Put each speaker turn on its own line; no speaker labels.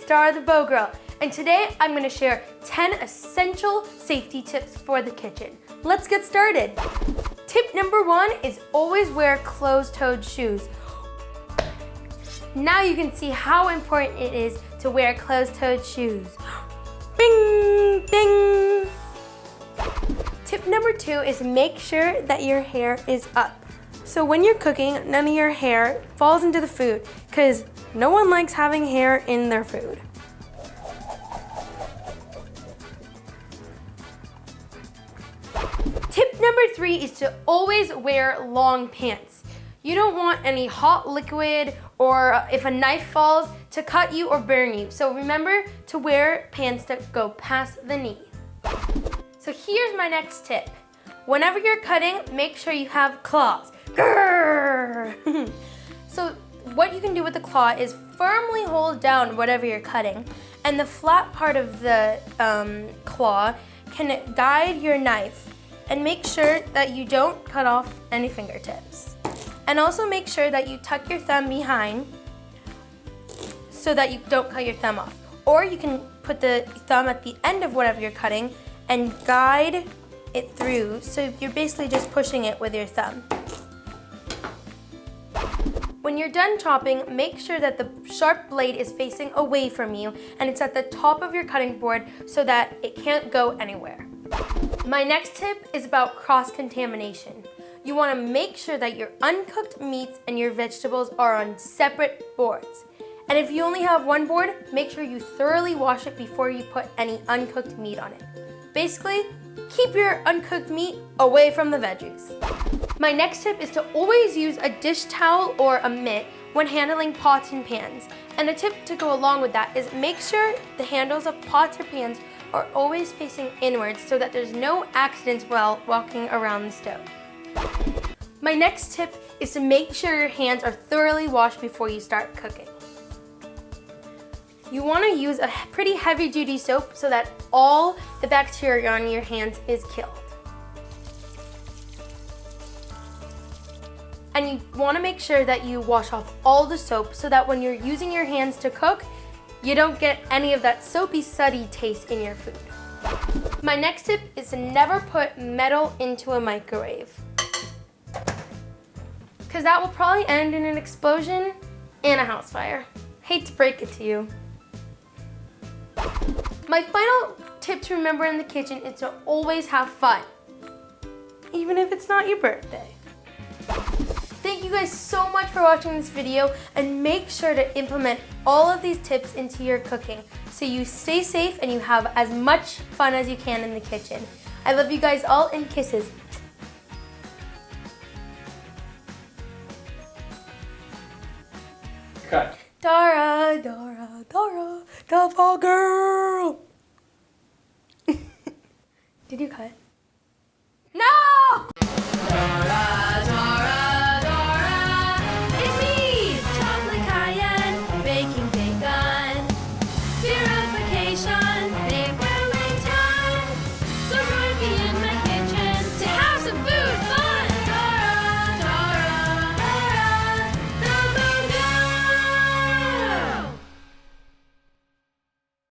Dara the Bow Girl, and today I'm going to share 10 essential safety tips for the kitchen. Let's get started. Tip number 1 is always wear closed-toed shoes. Now you can see how important it is to wear closed-toed shoes. Bing, ding. Tip number 2 is make sure that your hair is up. So when you're cooking, none of your hair falls into the food because no one likes having hair in their food. Tip number 3 is to always wear long pants. You don't want any hot liquid or if a knife falls to cut you or burn you. So remember to wear pants that go past the knee. So here's my next tip. Whenever you're cutting, make sure you have claws. Grrr. So what you can do with the claw is firmly hold down whatever you're cutting, and the flat part of the claw can guide your knife, and make sure that you don't cut off any fingertips. And also make sure that you tuck your thumb behind so that you don't cut your thumb off. Or you can put the thumb at the end of whatever you're cutting and guide it through, so you're basically just pushing it with your thumb. When you're done chopping, make sure that the sharp blade is facing away from you and it's at the top of your cutting board so that it can't go anywhere. My next tip is about cross-contamination. You want to make sure that your uncooked meats and your vegetables are on separate boards. And if you only have one board, make sure you thoroughly wash it before you put any uncooked meat on it. Basically, keep your uncooked meat away from the veggies. My next tip is to always use a dish towel or a mitt when handling pots and pans. And a tip to go along with that is make sure the handles of pots or pans are always facing inwards so that there's no accidents while walking around the stove. My next tip is to make sure your hands are thoroughly washed before you start cooking. You want to use a pretty heavy-duty soap so that all the bacteria on your hands is killed. And you want to make sure that you wash off all the soap so that when you're using your hands to cook, you don't get any of that soapy, suddy taste in your food. My next tip is to never put metal into a microwave, because that will probably end in an explosion and a house fire. Hate to break it to you. My final tip to remember in the kitchen is to always have fun, even if it's not your birthday. Thank you guys so much for watching this video, and make sure to implement all of these tips into your cooking so you stay safe and you have as much fun as you can in the kitchen. I love you guys all, and kisses.
Cut.
Dara, Dara, Dara, the Bow Girl. Did you cut?